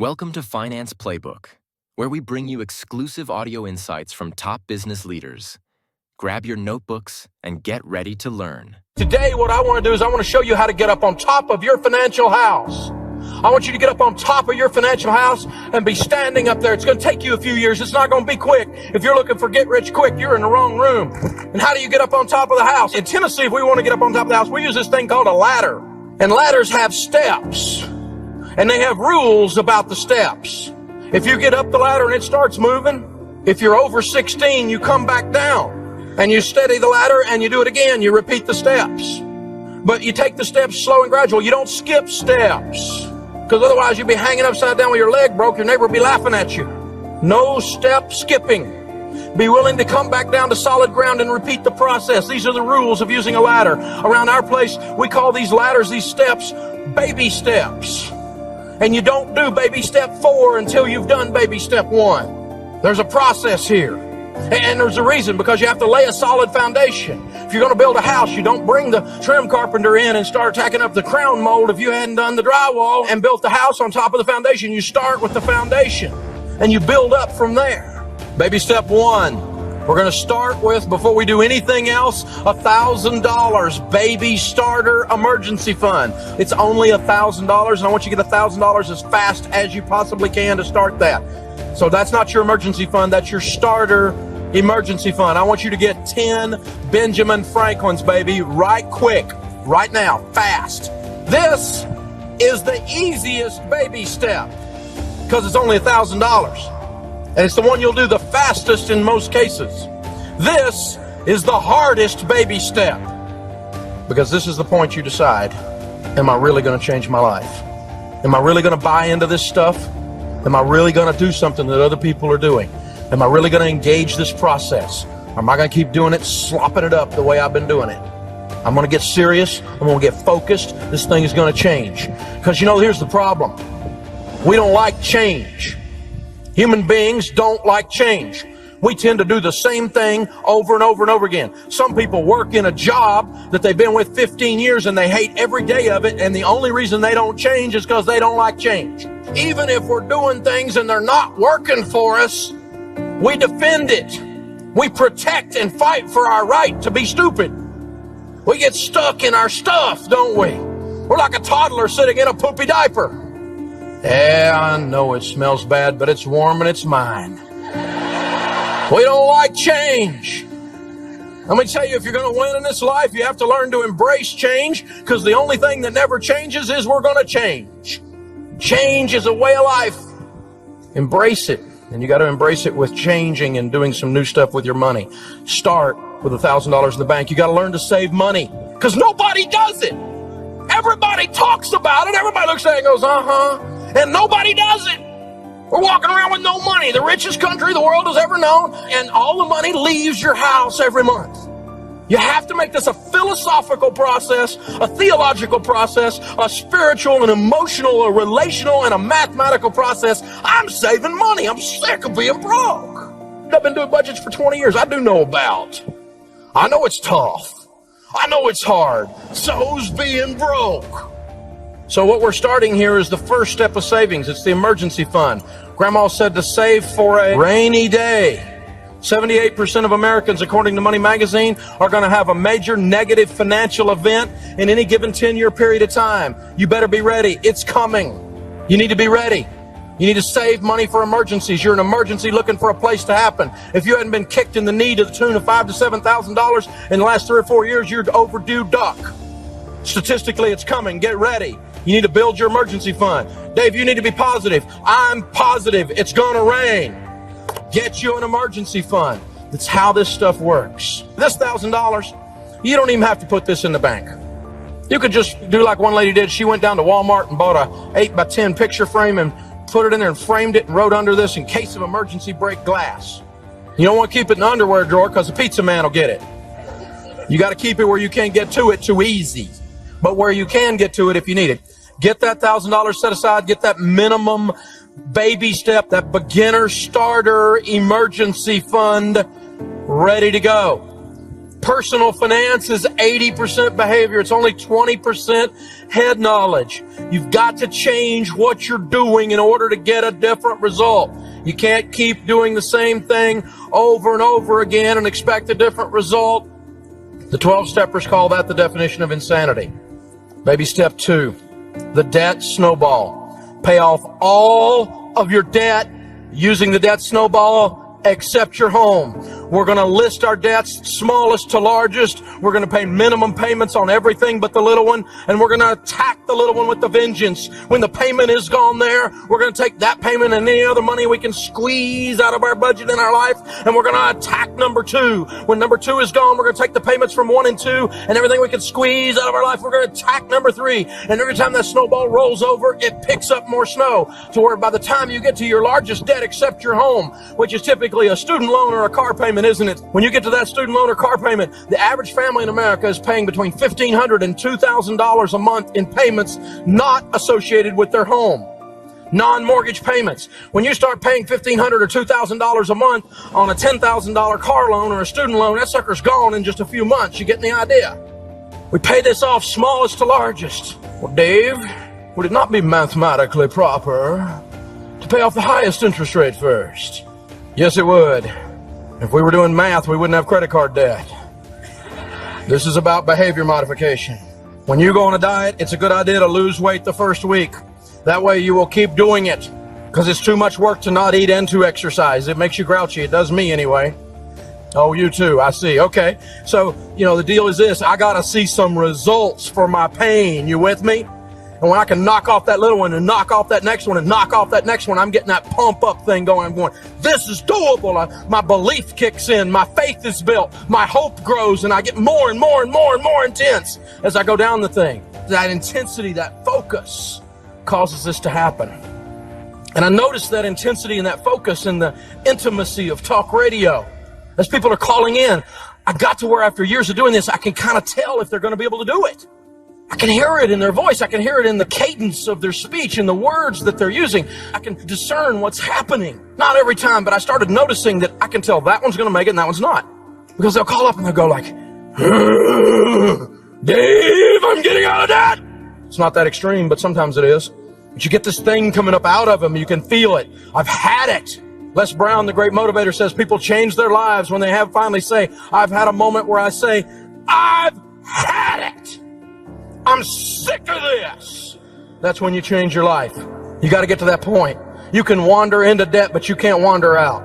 Welcome to Finance Playbook, where we bring you exclusive audio insights from top business leaders. Grab your notebooks and get ready to learn. Today, what I want to do is I want to show you how to get up on top of your financial house. I want you to get up on top of your financial house and be standing up there. It's going to take you a few years. It's not going to be quick. If you're looking for get rich quick, you're in the wrong room. And how do you get up on top of the house? In Tennessee, if we want to get up on top of the house, we use this thing called a ladder. And ladders have steps. And they have rules about the steps. If you get up the ladder and it starts moving, if you're over 16, you come back down and you steady the ladder and you do it again. You repeat the steps. But you take the steps slow and gradual. You don't skip steps, because otherwise you'll be hanging upside down with your leg broke. Your neighbor will be laughing at you. No step skipping. Be willing to come back down to solid ground and repeat the process. These are the rules of using a ladder. Around our place, we call these ladders, these steps, baby steps. And you don't do baby step 4 until you've done baby step 1. There's a process here. And there's a reason, because you have to lay a solid foundation. If you're going to build a house, you don't bring the trim carpenter in and start tacking up the crown mold if you hadn't done the drywall and built the house on top of the foundation. You start with the foundation and you build up from there. Baby step 1. We're going to start with, before we do anything else, $1,000 baby starter emergency fund. It's only $1,000, and I want you to get $1,000 as fast as you possibly can to start that. So that's not your emergency fund, that's your starter emergency fund. I want you to get 10 Benjamin Franklins, baby, right quick, right now, fast. This is the easiest baby step because it's only $1,000. And it's the one you'll do the fastest in most cases. This is the hardest baby step, because this is the point you decide, am I really going to change my life? Am I really going to buy into this stuff? Am I really going to do something that other people are doing? Am I really going to engage this process? Or am I going to keep doing it, slopping it up the way I've been doing it? I'm going to get serious. I'm going to get focused. This thing is going to change. Because, here's the problem. We don't like change. Human beings don't like change. We tend to do the same thing over and over and over again. Some people work in a job that they've been with 15 years and they hate every day of it, and the only reason they don't change is because they don't like change. Even if we're doing things and they're not working for us, we defend it. We protect and fight for our right to be stupid. We get stuck in our stuff, don't we? We're like a toddler sitting in a poopy diaper. Yeah, I know it smells bad, but it's warm and it's mine. We don't like change. Let me tell you, if you're going to win in this life, you have to learn to embrace change, because the only thing that never changes is we're going to change. Change is a way of life. Embrace it. And you got to embrace it with changing and doing some new stuff with your money. Start with $1,000 in the bank. You got to learn to save money, because nobody does it. Everybody talks about it. Everybody looks at it and goes, uh-huh. And nobody does it. We're walking around with no money. The richest country the world has ever known. And all the money leaves your house every month. You have to make this a philosophical process, a theological process, a spiritual and emotional, a relational and a mathematical process. I'm saving money. I'm sick of being broke. I've been doing budgets for 20 years. I do know about. I know it's tough. I know it's hard. So's being broke. So what we're starting here is the first step of savings. It's the emergency fund. Grandma said to save for a rainy day. 78% of Americans, according to Money Magazine, are going to have a major negative financial event in any given 10-year period of time. You better be ready. It's coming. You need to be ready. You need to save money for emergencies. You're an emergency looking for a place to happen. If you hadn't been kicked in the knee to the tune of $5,000 to $7,000 in the last 3 or 4 years, you're overdue duck. Statistically, it's coming. Get ready. You need to build your emergency fund. Dave, you need to be positive. I'm positive. It's going to rain. Get you an emergency fund. That's how this stuff works. This $1,000, you don't even have to put this in the bank. You could just do like one lady did. She went down to Walmart and bought a 8x10 picture frame and put it in there and framed it and wrote under this, in case of emergency, break glass. You don't want to keep it in the underwear drawer, because the pizza man will get it. You got to keep it where you can't get to it too easy, but where you can get to it if you need it. Get that $1,000 set aside. Get that minimum baby step, that beginner starter emergency fund ready to go. Personal finance is 80% behavior. It's only 20% head knowledge. You've got to change what you're doing in order to get a different result. You can't keep doing the same thing over and over again and expect a different result. The 12-steppers call that the definition of insanity. Baby step 2, the debt snowball. Pay off all of your debt using the debt snowball except your home. We're going to list our debts smallest to largest. We're going to pay minimum payments on everything but the little one, and we're going to attack the little one with the vengeance. When the payment is gone there, we're going to take that payment and any other money we can squeeze out of our budget in our life, and we're going to attack number 2. When number 2 is gone, we're going to take the payments from 1 and 2 and everything we can squeeze out of our life, we're going to attack number 3. And every time that snowball rolls over, it picks up more snow to where by the time you get to your largest debt except your home, which is typically a student loan or a car payment, isn't it? When you get to that student loan or car payment, the average family in America is paying between $1,500 and $2,000 a month in payments not associated with their home. Non-mortgage payments. When you start paying $1,500 or $2,000 a month on a $10,000 car loan or a student loan, that sucker's gone in just a few months. You getting the idea? We pay this off smallest to largest. Well, Dave, would it not be mathematically proper to pay off the highest interest rate first? Yes, it would. If we were doing math, we wouldn't have credit card debt. This is about behavior modification. When you go on a diet, it's a good idea to lose weight the first week. That way you will keep doing it, because it's too much work to not eat and to exercise. It makes you grouchy. It does me anyway. Oh, you too. I see. Okay. So, the deal is this. I got to see some results for my pain. You with me? And when I can knock off that little one and knock off that next one and knock off that next one, I'm getting that pump up thing going. I'm going, this is doable. My belief kicks in. My faith is built. My hope grows, and I get more and more and more and more intense as I go down the thing. That intensity, that focus causes this to happen. And I noticed that intensity and that focus in the intimacy of talk radio. As people are calling in, I got to where after years of doing this, I can kind of tell if they're going to be able to do it. I can hear it in their voice. I can hear it in the cadence of their speech and the words that they're using. I can discern what's happening. Not every time, but I started noticing that I can tell that one's going to make it and that one's not. Because they'll call up and they'll go like, Dave, I'm getting out of that. It's not that extreme, but sometimes it is. But you get this thing coming up out of them. You can feel it. I've had it. Les Brown, the great motivator, says people change their lives when they have finally say, I've had a moment where I say, I've had it. I'm sick of this. That's when you change your life. You got to get to that point. You can wander into debt, but you can't wander out.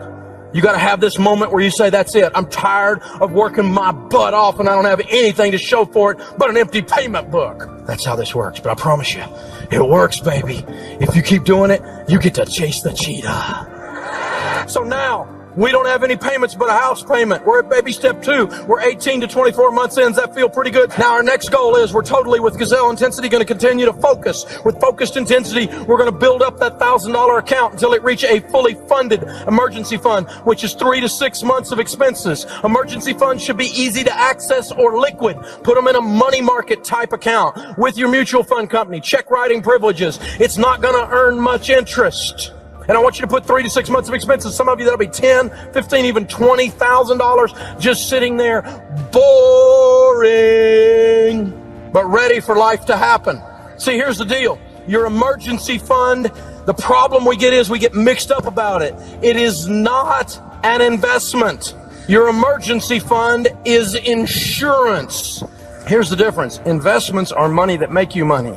You got to have this moment where you say, that's it. I'm tired of working my butt off and I don't have anything to show for it but an empty payment book. That's how this works. But I promise you, it works, baby. If you keep doing it, you get to chase the cheetah. So now, we don't have any payments but a house payment. We're at baby step 2. We're 18 to 24 months in. Does that feel pretty good? Now our next goal is we're totally with Gazelle Intensity going to continue to focus. With focused intensity, we're going to build up that $1,000 account until it reaches a fully funded emergency fund, which is 3 to 6 months of expenses. Emergency funds should be easy to access or liquid. Put them in a money market type account with your mutual fund company. Check writing privileges. It's not going to earn much interest. And I want you to put 3 to 6 months of expenses. Some of you, that'll be $10,000, $15,000, even $20,000 just sitting there, boring, but ready for life to happen. See, here's the deal. Your emergency fund, the problem we get is we get mixed up about it. It is not an investment. Your emergency fund is insurance. Here's the difference. Investments are money that make you money.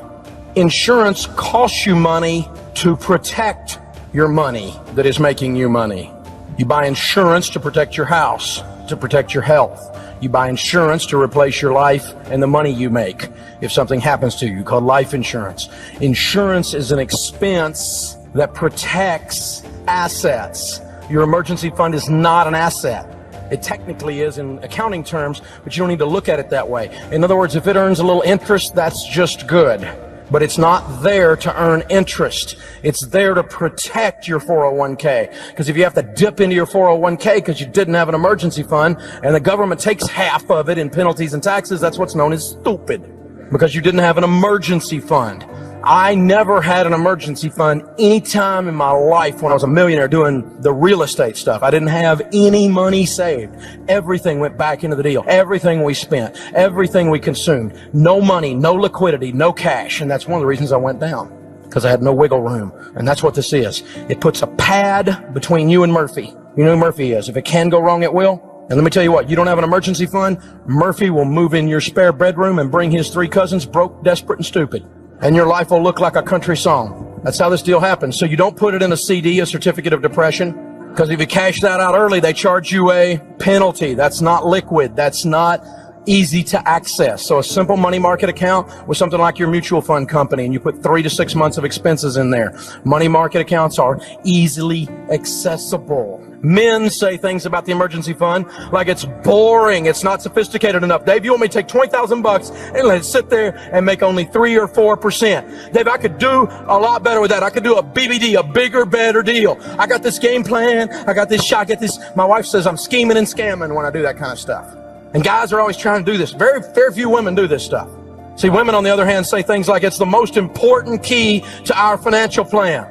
Insurance costs you money to protect your money that is making you money. You buy insurance to protect your house, to protect your health. You buy insurance to replace your life and the money you make if something happens to you, called life insurance. Insurance is an expense that protects assets. Your emergency fund is not an asset. It technically is in accounting terms, but you don't need to look at it that way. In other words, if it earns a little interest, that's just good. But it's not there to earn interest. It's there to protect your 401k. Because if you have to dip into your 401k because you didn't have an emergency fund and the government takes half of it in penalties and taxes, that's what's known as stupid. Because you didn't have an emergency fund. I never had an emergency fund any time in my life when I was a millionaire doing the real estate stuff. I didn't have any money saved. Everything went back into the deal. Everything we spent, everything we consumed. No money, no liquidity, no cash. And that's one of the reasons I went down, because I had no wiggle room. And that's what this is. It puts a pad between you and Murphy. You know who Murphy is. If it can go wrong, it will. And let me tell you what, you don't have an emergency fund, Murphy will move in your spare bedroom and bring his 3 cousins broke, desperate, and stupid. And your life will look like a country song. That's how this deal happens. So you don't put it in a CD, a certificate of depression, because if you cash that out early, they charge you a penalty. That's not liquid. That's not easy to access. So a simple money market account with something like your mutual fund company, and you put 3 to 6 months of expenses in there. Money market accounts are easily accessible. Men say things about the emergency fund like it's boring, it's not sophisticated enough. Dave, you want me to take $20,000 and let it sit there and make only 3 or 4%? Dave, I could do a lot better with that. I could do a BBD, a bigger, better deal. I got this game plan. I got this shot. I get this. My wife says I'm scheming and scamming when I do that kind of stuff. And guys are always trying to do this. Very few women do this stuff. See, women, on the other hand, say things like it's the most important key to our financial plan.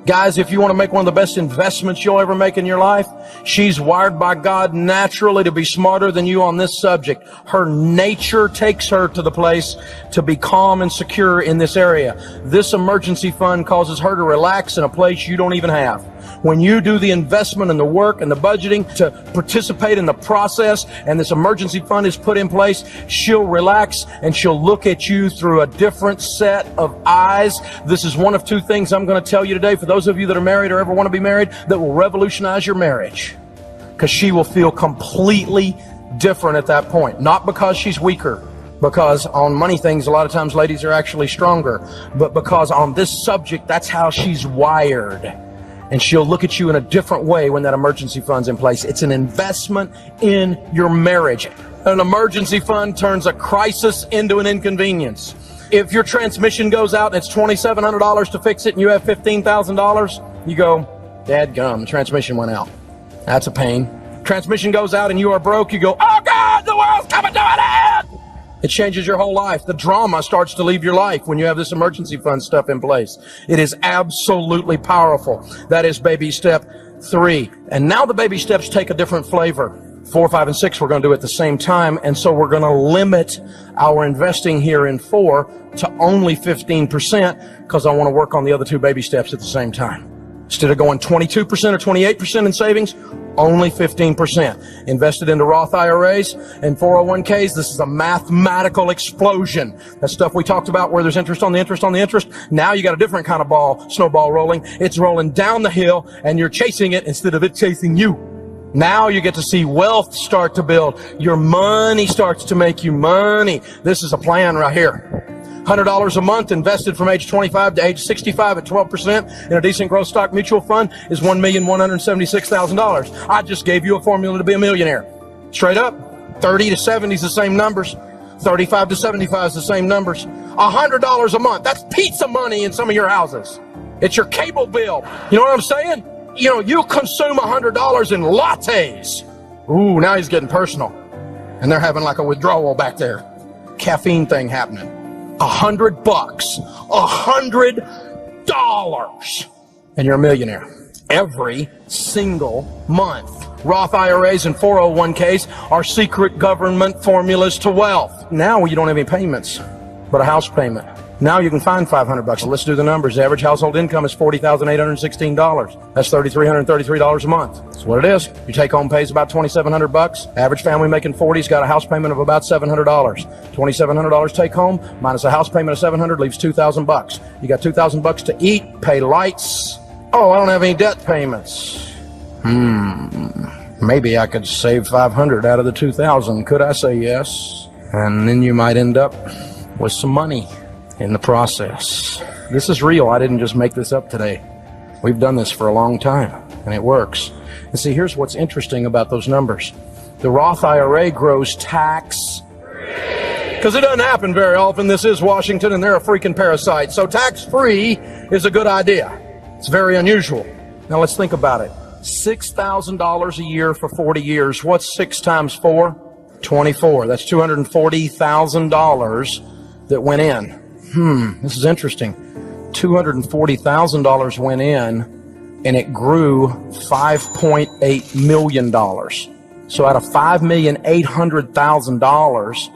Guys, if you want to make one of the best investments you'll ever make in your life, she's wired by God naturally to be smarter than you on this subject. Her nature takes her to the place to be calm and secure in this area. This emergency fund causes her to relax in a place you don't even have. When you do the investment and the work and the budgeting to participate in the process, and this emergency fund is put in place, she'll relax and she'll look at you through a different set of eyes. This is one of 2 things I'm going to tell you today, for those of you that are married or ever want to be married, that will revolutionize your marriage. Because she will feel completely different at that point. Not because she's weaker, because on money things a lot of times ladies are actually stronger, but because on this subject that's how she's wired. And she'll look at you in a different way when that emergency fund's in place. It's an investment in your marriage. An emergency fund turns a crisis into an inconvenience. If your transmission goes out and it's $2,700 to fix it and you have $15,000, you go, dadgum, the transmission went out. That's a pain. Transmission goes out and you are broke, you go, oh God, the world's coming to an end! It changes your whole life. The drama starts to leave your life when you have this emergency fund stuff in place. It is absolutely powerful. That is baby step 3. And now the baby steps take a different flavor. 4, 5, and 6 we're going to do at the same time. And so we're going to limit our investing here in 4 to only 15% because I want to work on the other 2 baby steps at the same time. Instead of going 22% or 28% in savings, only 15%. Invested into Roth IRAs and 401ks, this is a mathematical explosion. That stuff we talked about where there's interest on the interest on the interest. Now you got a different kind of snowball rolling. It's rolling down the hill and you're chasing it instead of it chasing you. Now you get to see wealth start to build. Your money starts to make you money. This is a plan right here. $100 a month invested from age 25 to age 65 at 12% in a decent growth stock mutual fund is $1,176,000. I just gave you a formula to be a millionaire. Straight up, 30 to 70 is the same numbers. 35 to 75 is the same numbers. $100 a month, that's pizza money in some of your houses. It's your cable bill. You know what I'm saying? You know, you consume $100 in lattes. Ooh, now he's getting personal. And they're having like a withdrawal back there. Caffeine thing happening. $100, $100, and you're a millionaire every single month. Roth IRAs and 401ks are secret government formulas to wealth. Now you don't have any payments, but a house payment. Now you can find $500. Let's do the numbers. The average household income is $40,816. That's $3,333 a month. That's what it is. Your take-home pay is about $2,700. Average family making 40's got a house payment of about $700. $2,700 take-home minus a house payment of $700 leaves $2,000. You got $2,000 to eat, pay lights. Oh, I don't have any debt payments. Maybe I could save $500 out of the $2,000. Could I say yes? And then you might end up with some money in the process. This is real. I didn't just make this up today. We've done this for a long time, and it works. And see, here's what's interesting about those numbers. The Roth IRA grows tax-free. Because it doesn't happen very often. This is Washington, and they're a freaking parasite. So tax-free is a good idea. It's very unusual. Now let's think about it. $6,000 a year for 40 years. What's 6 times 4? 24. That's $240,000 that went in. This is interesting. $240,000 went in, and it grew $5.8 million. So out of $5,800,000,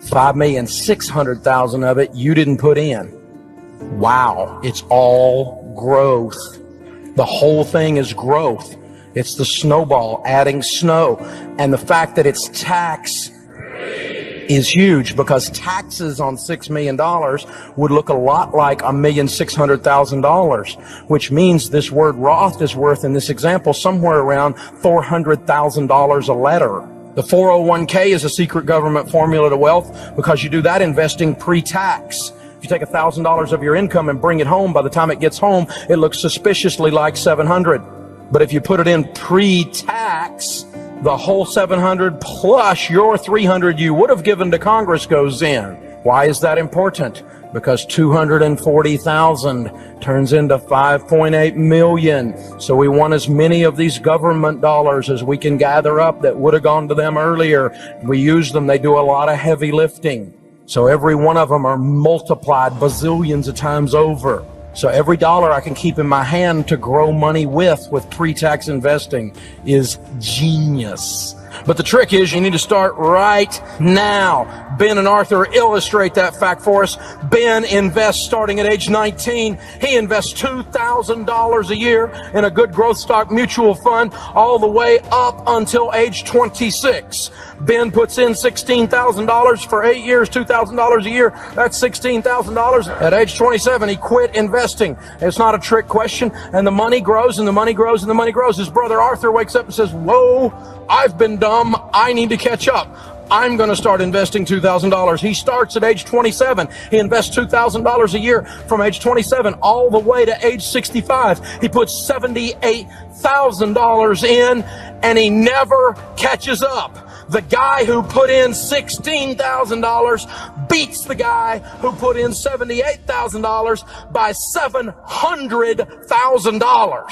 $5,600,000 of it you didn't put in. Wow, it's all growth. The whole thing is growth. It's the snowball adding snow. And the fact that it's tax is huge, because taxes on $6 million would look a lot like $1,600,000, which means this word Roth is worth, in this example, somewhere around $400,000 a letter. The 401k is a secret government formula to wealth, because you do that investing pre-tax. If you take $1,000 of your income and bring it home, by the time it gets home, it looks suspiciously like $700. But if you put it in pre-tax, the whole $700 plus your $300 you would have given to Congress goes in. Why is that important? Because $240,000 turns into $5.8 million. So we want as many of these government dollars as we can gather up that would have gone to them earlier. We use them. They do a lot of heavy lifting. So every one of them are multiplied bazillions of times over. So every dollar I can keep in my hand to grow money with pre-tax investing is genius. But the trick is you need to start right now. Ben and Arthur illustrate that fact for us. Ben invests starting at age 19. He invests $2,000 a year in a good growth stock mutual fund all the way up until age 26. Ben puts in $16,000 for 8 years, $2,000 a year. That's $16,000. At age 27, he quit investing. It's not a trick question. And the money grows and the money grows and the money grows. His brother Arthur wakes up and says, whoa, I've been dumb. I need to catch up. I'm going to start investing $2,000. He starts at age 27. He invests $2,000 a year from age 27 all the way to age 65. He puts $78,000 in, and he never catches up. The guy who put in $16,000 beats the guy who put in $78,000 by $700,000.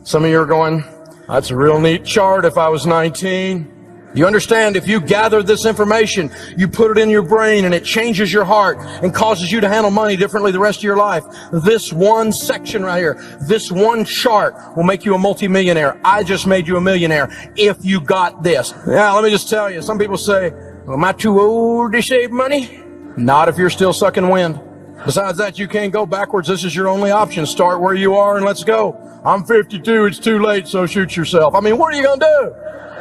Some of you are going, that's a real neat chart if I was 19. You understand, if you gather this information, you put it in your brain and it changes your heart and causes you to handle money differently the rest of your life. This one section right here, this one chart will make you a multimillionaire. I just made you a millionaire if you got this. Now, let me just tell you, some people say, well, am I too old to save money? Not if you're still sucking wind. Besides that, you can't go backwards. This is your only option. Start where you are and let's go. I'm 52. It's too late, so shoot yourself. I mean, what are you going to do?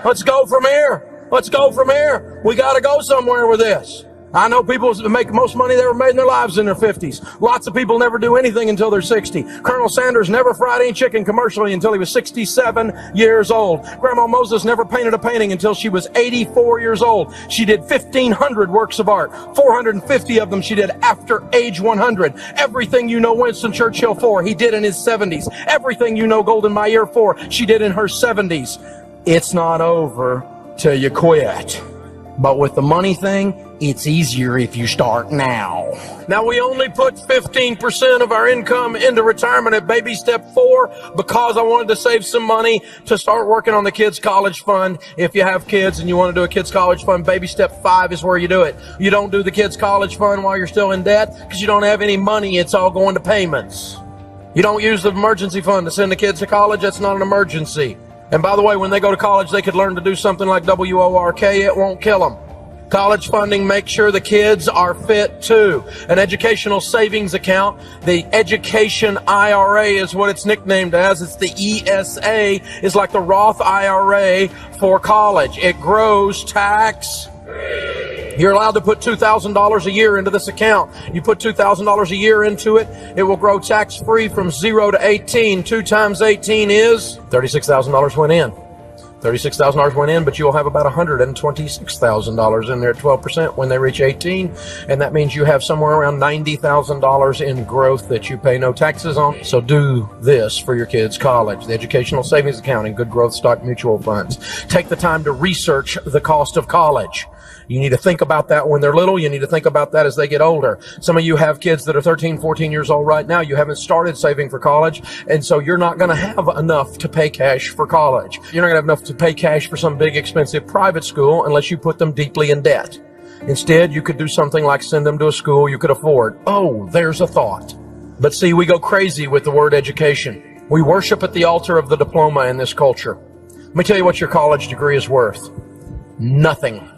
Let's go from here. Let's go from here. We got to go somewhere with this. I know people make the most money they ever made in their lives in their 50s. Lots of people never do anything until they're 60. Colonel Sanders never fried any chicken commercially until he was 67 years old. Grandma Moses never painted a painting until she was 84 years old. She did 1,500 works of art. 450 of them she did after age 100. Everything you know Winston Churchill for, he did in his 70s. Everything you know Golden Meir for, she did in her 70s. It's not over till you quit. But with the money thing, it's easier if you start now. Now, we only put 15% of our income into retirement at baby step 4 because I wanted to save some money to start working on the kids' college fund. If you have kids and you want to do a kids' college fund, baby step 5 is where you do it. You don't do the kids' college fund while you're still in debt because you don't have any money. It's all going to payments. You don't use the emergency fund to send the kids to college. That's not an emergency. And by the way, when they go to college, they could learn to do something like WORK. It won't kill them. College funding makes sure the kids are fit too. An educational savings account, the education IRA is what it's nicknamed as. It's the ESA, is like the Roth IRA for college. It grows tax. You're allowed to put $2,000 a year into this account. You put $2,000 a year into it, it will grow tax-free from 0 to 18. 2 times 18 is $36,000 went in. $36,000 went in, but you'll have about $126,000 in there at 12% when they reach 18. And that means you have somewhere around $90,000 in growth that you pay no taxes on. So do this for your kids' college. The educational savings account and good growth stock mutual funds. Take the time to research the cost of college. You need to think about that when they're little. You need to think about that as they get older. Some of you have kids that are 13, 14 years old right now. You haven't started saving for college, and so you're not going to have enough to pay cash for college. You're not going to have enough to pay cash for some big expensive private school unless you put them deeply in debt. Instead, you could do something like send them to a school you could afford. Oh, there's a thought. But see, we go crazy with the word education. We worship at the altar of the diploma in this culture. Let me tell you what your college degree is worth. Nothing.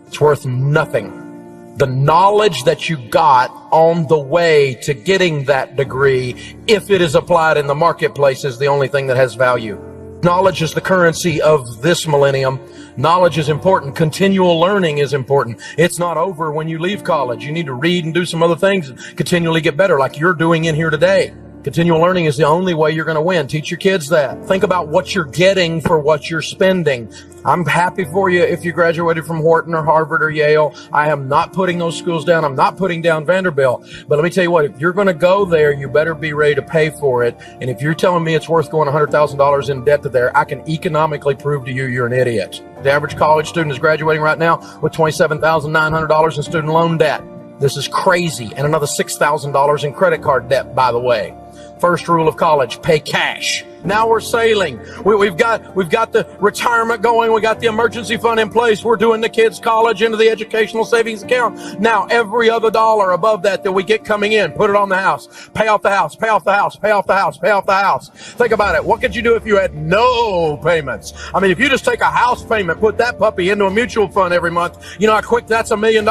It's worth nothing. The knowledge that you got on the way to getting that degree, if it is applied in the marketplace, is the only thing that has value. Knowledge is the currency of this millennium. Knowledge is important. Continual learning is important. It's not over when you leave college. You need to read and do some other things and continually get better, like you're doing in here today. Continual learning is the only way you're going to win. Teach your kids that. Think about what you're getting for what you're spending. I'm happy for you if you graduated from Wharton or Harvard or Yale. I am not putting those schools down. I'm not putting down Vanderbilt. But let me tell you what, if you're going to go there, you better be ready to pay for it. And if you're telling me it's worth going $100,000 in debt to there, I can economically prove to you you're an idiot. The average college student is graduating right now with $27,900 in student loan debt. This is crazy. And another $6,000 in credit card debt, by the way. First rule of college, pay cash. Now we're sailing. We've got the retirement going. We got the emergency fund in place. We're doing the kids' college into the educational savings account. Now every other dollar above that we get coming in, put it on the house. Pay off the house, pay off the house, pay off the house, pay off the house. Think about it. What could you do if you had no payments? I mean, if you just take a house payment, put that puppy into a mutual fund every month, you know how quick that's $1 million?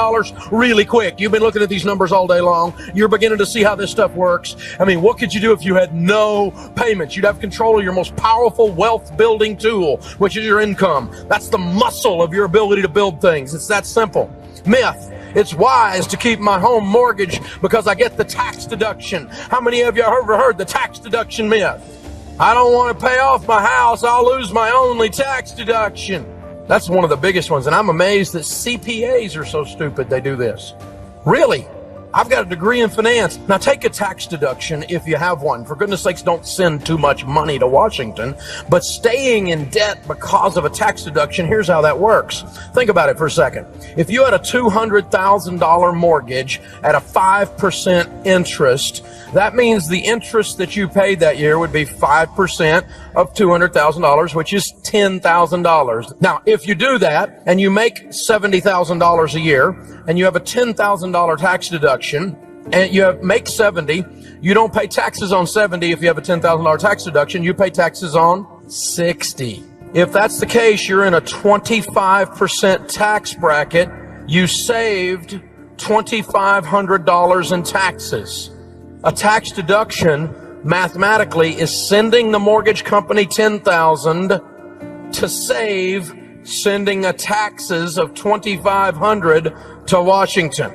Really quick. You've been looking at these numbers all day long. You're beginning to see how this stuff works. I mean, what could you do if you had no payments? You'd have control of your most powerful wealth building tool, which is your income. That's the muscle of your ability to build things. It's that simple. Myth. It's wise to keep my home mortgage because I get the tax deduction. How many of you have ever heard the tax deduction myth? I don't want to pay off my house. I'll lose my only tax deduction. That's one of the biggest ones. And I'm amazed that CPAs are so stupid they do this. Really? I've got a degree in finance. Now take a tax deduction if you have one. For goodness sakes, don't send too much money to Washington. But staying in debt because of a tax deduction, here's how that works. Think about it for a second. If you had a $200,000 mortgage at a 5% interest, that means the interest that you paid that year would be 5% of $200,000, which is $10,000. Now, if you do that and you make $70,000 a year and you have a $10,000 tax deduction and you make 70, you don't pay taxes on 70 if you have a $10,000 tax deduction, you pay taxes on 60. If that's the case, you're in a 25% tax bracket. You saved $2,500 in taxes. A tax deduction mathematically is sending the mortgage company $10,000 to save sending a taxes of $2,500 to Washington.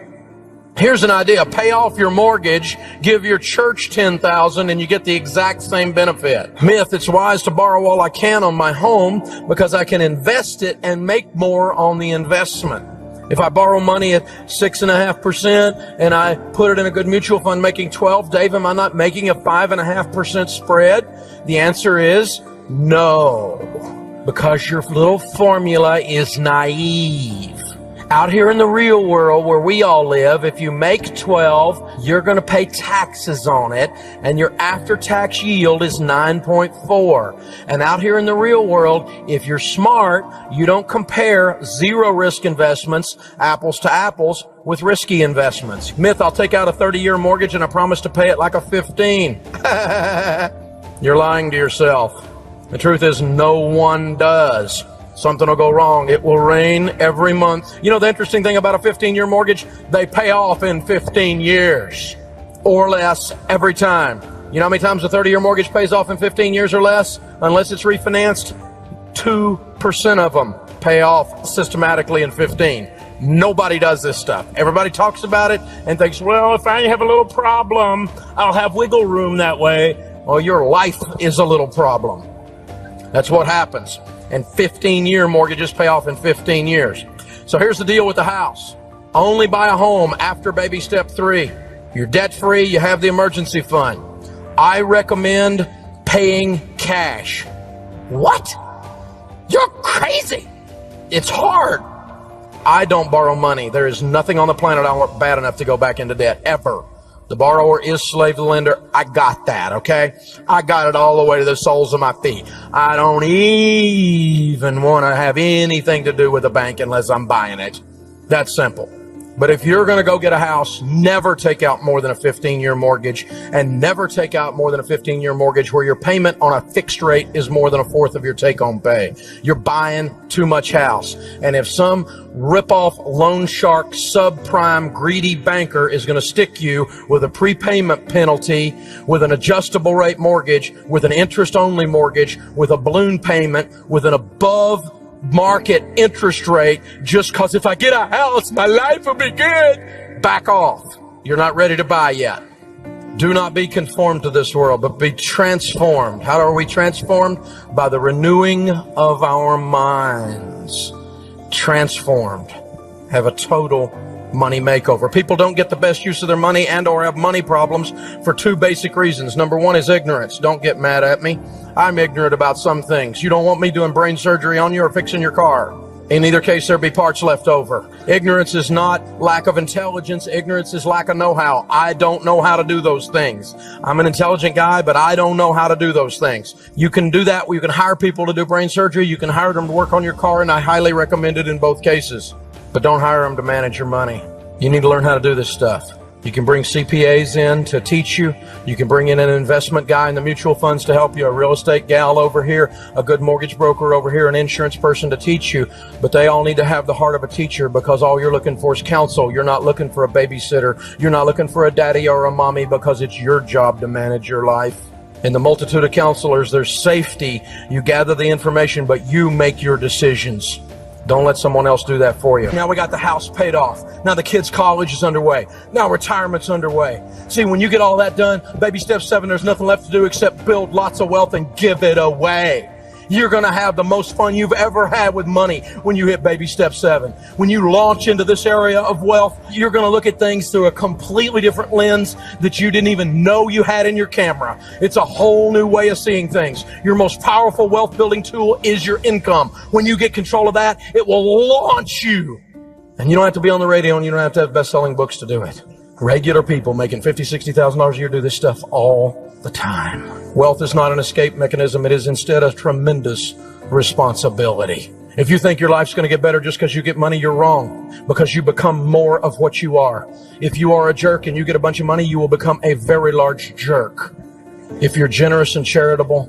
Here's an idea. Pay off your mortgage, give your church $10,000, and you get the exact same benefit. Myth, it's wise to borrow all I can on my home because I can invest it and make more on the investment. If I borrow money at 6.5% and I put it in a good mutual fund making 12, Dave, am I not making a 5.5% spread? The answer is no, because your little formula is naive. Out here in the real world where we all live, if you make 12, you're going to pay taxes on it, and your after-tax yield is 9.4. And out here in the real world, if you're smart, you don't compare zero-risk investments, apples to apples, with risky investments. Myth, I'll take out a 30-year mortgage and I promise to pay it like a 15. You're lying to yourself. The truth is no one does. Something will go wrong. It will rain every month. You know the interesting thing about a 15-year mortgage? They pay off in 15 years or less every time. You know how many times a 30-year mortgage pays off in 15 years or less? Unless it's refinanced, 2% of them pay off systematically in 15. Nobody does this stuff. Everybody talks about it and thinks, well, if I have a little problem, I'll have wiggle room that way. Well, your life is a little problem. That's what happens. And 15-year mortgages pay off in 15 years. So here's the deal with the house. Only buy a home after baby step 3. You're debt-free, you have the emergency fund. I recommend paying cash. What? You're crazy. It's hard. I don't borrow money. There is nothing on the planet I want bad enough to go back into debt, ever. The borrower is slave to the lender. I got that, okay? I got it all the way to the soles of my feet. I don't even want to have anything to do with the bank unless I'm buying it. That's simple. But if you're going to go get a house, never take out more than a 15-year mortgage, and never take out more than a 15-year mortgage where your payment on a fixed rate is more than a fourth of your take-home pay. You're buying too much house. And if some rip-off loan shark, subprime, greedy banker is going to stick you with a prepayment penalty, with an adjustable rate mortgage, with an interest-only mortgage, with a balloon payment, with an above market interest rate, just because if I get a house, my life will be good, back off. You're not ready to buy yet. Do not be conformed to this world, but be transformed. How are we transformed? By the renewing of our minds. Transformed. Have a total money makeover. People don't get the best use of their money and or have money problems for two basic reasons. Number one is ignorance. Don't get mad at me. I'm ignorant about some things. You don't want me doing brain surgery on you or fixing your car. In either case, there'll be parts left over. Ignorance is not lack of intelligence. Ignorance is lack of know-how. I don't know how to do those things. I'm an intelligent guy, but I don't know how to do those things. You can do that. You can hire people to do brain surgery. You can hire them to work on your car, and I highly recommend it in both cases. But don't hire them to manage your money. You need to learn how to do this stuff. You can bring CPAs in to teach you. You can bring in an investment guy in the mutual funds to help you, a real estate gal over here, a good mortgage broker over here, an insurance person to teach you. But they all need to have the heart of a teacher, because all you're looking for is counsel. You're not looking for a babysitter. You're not looking for a daddy or a mommy, because it's your job to manage your life. In the multitude of counselors, there's safety. You gather the information, but you make your decisions. Don't let someone else do that for you. Now we got the house paid off. Now the kids' college is underway. Now retirement's underway. See, when you get all that done, baby step 7, there's nothing left to do except build lots of wealth and give it away. You're going to have the most fun you've ever had with money when you hit baby step 7. When you launch into this area of wealth, you're going to look at things through a completely different lens that you didn't even know you had in your camera. It's a whole new way of seeing things. Your most powerful wealth building tool is your income. When you get control of that, it will launch you. And you don't have to be on the radio, and you don't have to have best-selling books to do it. Regular people making $50,000, $60,000 a year do this stuff all the time. Wealth is not an escape mechanism. It is instead a tremendous responsibility. If you think your life's going to get better just because you get money, you're wrong, because you become more of what you are. If you are a jerk and you get a bunch of money, you will become a very large jerk. If you're generous and charitable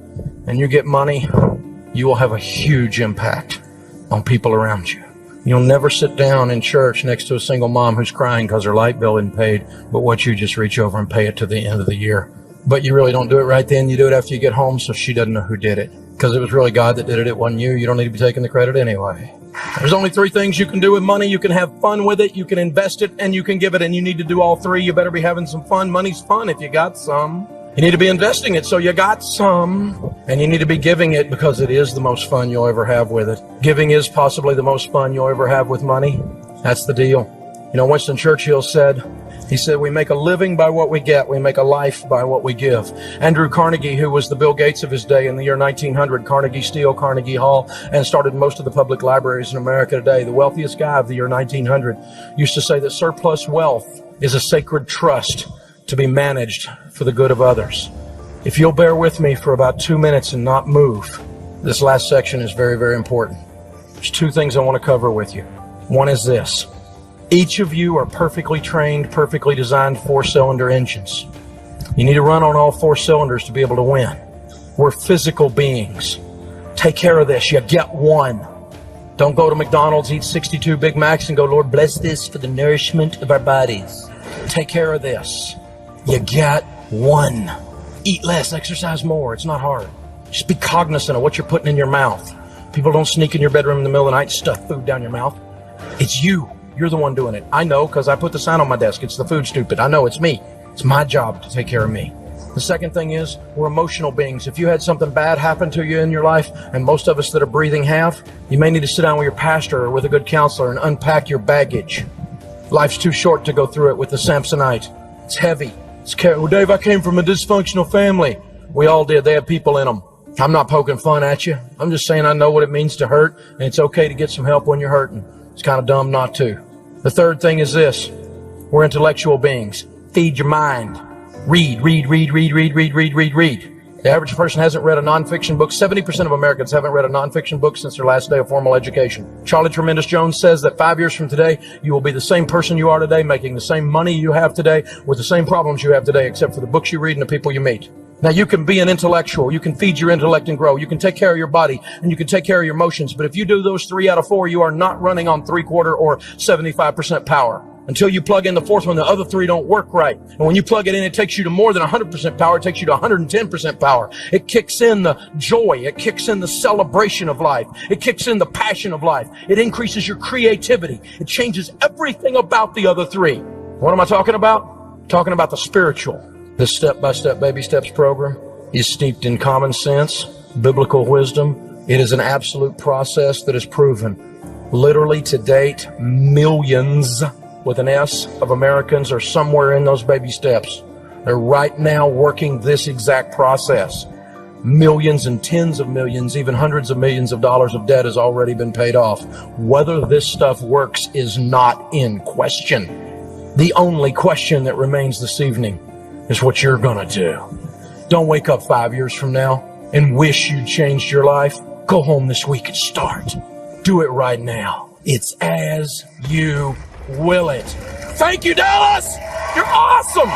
and you get money, you will have a huge impact on people around you. You'll never sit down in church next to a single mom who's crying because her light bill isn't paid, but what you just reach over and pay it to the end of the year. But you really don't do it right then. You do it after you get home, so she doesn't know who did it. Because it was really God that did it. It wasn't you. You don't need to be taking the credit anyway. There's only 3 things you can do with money. You can have fun with it, you can invest it, and you can give it. And you need to do all 3. You better be having some fun. Money's fun if you got some. You need to be investing it so you got some. And you need to be giving it because it is the most fun you'll ever have with it. Giving is possibly the most fun you'll ever have with money. That's the deal. You know, Winston Churchill said, we make a living by what we get. We make a life by what we give. Andrew Carnegie, who was the Bill Gates of his day in the year 1900, Carnegie Steel, Carnegie Hall, and started most of the public libraries in America today, the wealthiest guy of the year 1900, used to say that surplus wealth is a sacred trust to be managed for the good of others. If you'll bear with me for about 2 minutes and not move, this last section is very, very important. There's 2 things I want to cover with you. One is this. Each of you are perfectly trained, perfectly designed 4-cylinder engines. You need to run on all 4 cylinders to be able to win. We're physical beings. Take care of this. You get one. Don't go to McDonald's, eat 62 Big Macs, and go, Lord, bless this for the nourishment of our bodies. Take care of this. You get one. Eat less, exercise more. It's not hard. Just be cognizant of what you're putting in your mouth. People don't sneak in your bedroom in the middle of the night and stuff food down your mouth. It's you. You're the one doing it. I know, because I put the sign on my desk. It's the food stupid. I know, it's me. It's my job to take care of me. The second thing is, we're emotional beings. If you had something bad happen to you in your life, and most of us that are breathing have, you may need to sit down with your pastor or with a good counselor and unpack your baggage. Life's too short to go through it with the Samsonite. It's heavy. Well, Dave, I came from a dysfunctional family. We all did. They had people in them. I'm not poking fun at you. I'm just saying I know what it means to hurt, and it's okay to get some help when you're hurting. It's kind of dumb not to. The third thing is this. We're intellectual beings. Feed your mind. Read. The average person hasn't read a nonfiction book. 70% of Americans haven't read a nonfiction book since their last day of formal education. Charlie Tremendous Jones says that 5 years from today, you will be the same person you are today, making the same money you have today, with the same problems you have today, except for the books you read and the people you meet. Now, you can be an intellectual. You can feed your intellect and grow. You can take care of your body, and you can take care of your emotions. But if you do those 3 out of 4, you are not running on 3/4 or 75% power. Until you plug in the fourth one, the other 3 don't work right. And when you plug it in, it takes you to more than 100% power. It takes you to 110% power. It kicks in the joy. It kicks in the celebration of life. It kicks in the passion of life. It increases your creativity. It changes everything about the other 3. What am I talking about? Talking about the spiritual. This step-by-step baby steps program is steeped in common sense, biblical wisdom. It is an absolute process that is proven. Literally to date, millions with an S of Americans are somewhere in those baby steps. They're right now working this exact process. Millions and tens of millions, even hundreds of millions of dollars of debt has already been paid off. Whether this stuff works is not in question. The only question that remains this evening is what you're gonna do. Don't wake up 5 years from now and wish you changed your life. Go home this week and start. Do it right now. It's as you will it. Thank you, Dallas. You're awesome.